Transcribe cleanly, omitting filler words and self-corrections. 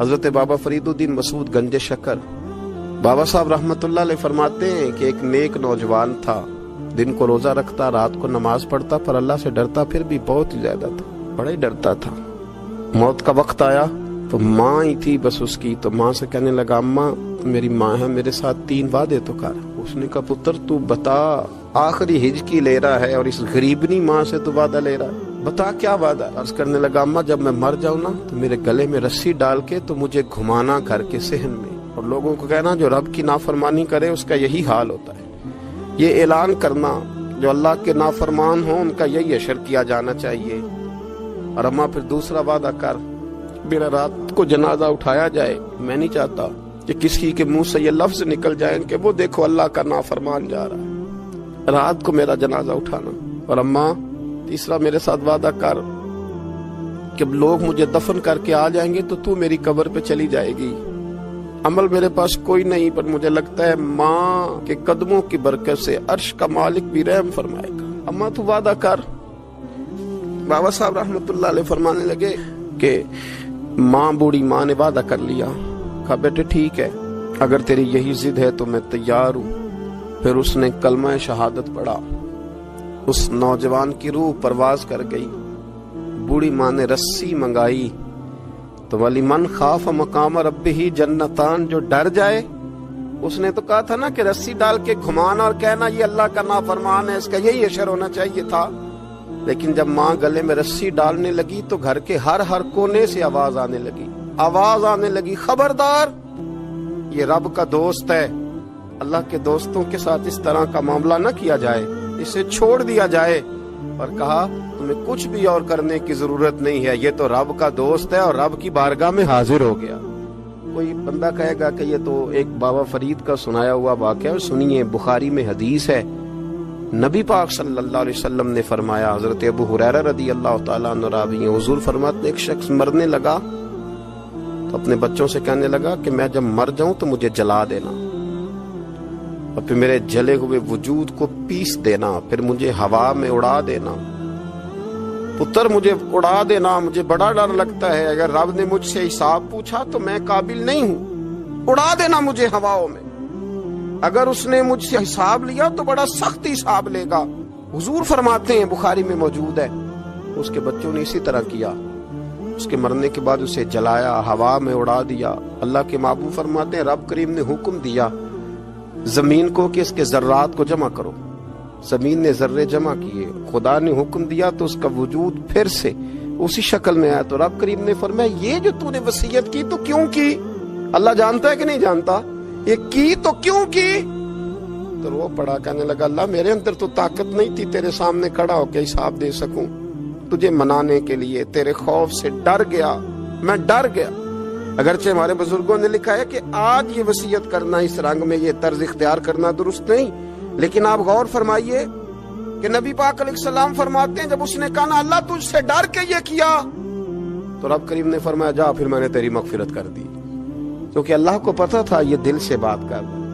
حضرت بابا فرید الدین مسعود گنج شکر بابا صاحب رحمتہ علیہ فرماتے ہیں کہ ایک نیک نوجوان تھا، دن کو روزہ رکھتا، رات کو نماز پڑھتا، پر اللہ سے ڈرتا پھر بھی بہت ہی زیادہ تھا، بڑا ہی ڈرتا تھا۔ موت کا وقت آیا تو ماں ہی تھی بس اس کی، تو ماں سے کہنے لگا اماں میری ماں ہے، میرے ساتھ 3 وعدے تو کر۔ اس نے کہا پتر تو بتا، آخری ہج کی لے رہا ہے اور اس غریبنی ماں سے تو وعدہ لے رہا ہے، بتا کیا وعدہ۔ عرض کرنے لگا اماں جب میں مر جاؤں نا تو میرے گلے میں رسی ڈال کے تو مجھے گھمانا گھر کے صحن میں، اور لوگوں کو کہنا جو رب کی نافرمانی کرے اس کا یہی حال ہوتا ہے۔ یہ اعلان کرنا جو اللہ کے نافرمان ہوں ان کا یہی اشر کیا جانا چاہیے۔ اور اماں پھر دوسرا وعدہ کر، میرا رات کو جنازہ اٹھایا جائے، میں نہیں چاہتا کہ کسی کے منہ سے یہ لفظ نکل جائیں کہ وہ دیکھو اللہ کا نافرمان جا رہا ہے، رات کو میرا جنازہ اٹھانا۔ اور اماں تیسرا میرے ساتھ وعدہ کر کہ لوگ مجھے دفن کر کے آ جائیں گے تو میری قبر پہ چلی جائے گی۔ عمل میرے پاس کوئی نہیں، پر مجھے لگتا ہے ماں کے قدموں کی برکت سے عرش کا مالک بھی رحم فرمائے گا، اماں تو وعدہ کر۔ بابا صاحب رحمتہ اللہ علیہ فرمانے لگے کہ ماں، بوڑھی ماں نے وعدہ کر لیا۔ کہا بیٹے ٹھیک ہے، اگر تیری یہی ضد ہے تو میں تیار ہوں۔ پھر اس نے کلمہ شہادت پڑھا، اس نوجوان کی روح پرواز کر گئی۔ بوڑھی ماں نے رسی منگائی تو ولی من خاف مقام ربہ جنتان، جو ڈر جائے، اس نے تو کہا تھا نا کہ رسی ڈال کے گھمانا اور کہنا یہ اللہ کا نافرمان ہے، اس کا یہی اشر ہونا چاہیے تھا۔ لیکن جب ماں گلے میں رسی ڈالنے لگی تو گھر کے ہر کونے سے آواز آنے لگی خبردار، یہ رب کا دوست ہے، اللہ کے دوستوں کے ساتھ اس طرح کا معاملہ نہ کیا جائے، اسے چھوڑ دیا جائے۔ اور کہا تمہیں کچھ بھی اور کرنے کی ضرورت نہیں ہے، یہ تو رب کا دوست ہے اور رب کی بارگاہ میں حاضر ہو گیا۔ کوئی بندہ کہے گا کہ یہ تو ایک بابا فرید کا سنایا ہوا واقعہ ہے، سنیے، بخاری میں حدیث ہے، نبی پاک صلی اللہ علیہ وسلم نے فرمایا، حضرت ابو ہریرہ رضی اللہ تعالیٰ عنہ راوی ہیں، حضور فرماتے ایک شخص مرنے لگا تو اپنے بچوں سے کہنے لگا کہ میں جب مر جاؤں تو مجھے جلا دینا، اور پھر میرے جلے ہوئے وجود کو پیس دینا، پھر مجھے ہوا میں اڑا دینا۔ پتر مجھے اڑا دینا، مجھے بڑا ڈر لگتا ہے، اگر رب نے مجھ سے حساب پوچھا تو میں قابل نہیں ہوں، اڑا دینا مجھے ہواؤں میں، اگر اس نے مجھ سے حساب لیا تو بڑا سخت حساب لے گا۔ حضور فرماتے ہیں، بخاری میں موجود ہے، اس کے بچوں نے اسی طرح کیا، اس کے مرنے کے بعد اسے جلایا، ہوا میں اڑا دیا۔ اللہ کے محبوب فرماتے ہیں رب کریم نے حکم دیا زمین کو کہ اس کے ذرات کو جمع کرو، زمین نے ذرے جمع کیے، خدا نے حکم دیا تو اس کا وجود پھر سے اسی شکل میں آیا۔ تو رب کریم نے فرمایا یہ جو تو نے وصیت کی تو کیوں کی؟ اللہ جانتا ہے کہ نہیں جانتا؟ یہ کی تو کیوں کی؟ تو رو پڑا، کہنے لگا اللہ میرے اندر تو طاقت نہیں تھی تیرے سامنے کھڑا ہو کے حساب دے سکوں، تجھے منانے کے لیے تیرے خوف سے ڈر گیا، میں ڈر گیا۔ اگرچہ ہمارے بزرگوں نے لکھا ہے کہ آج یہ وصیت کرنا، اس رنگ میں یہ طرز اختیار کرنا درست نہیں، لیکن آپ غور فرمائیے کہ نبی پاک علیہ السلام فرماتے ہیں جب اس نے کہا نا اللہ تجھ سے ڈر کے یہ کیا، تو رب کریم نے فرمایا جا پھر میں نے تیری مغفرت کر دی، کیونکہ اللہ کو پتا تھا یہ دل سے بات کر رہا ہے۔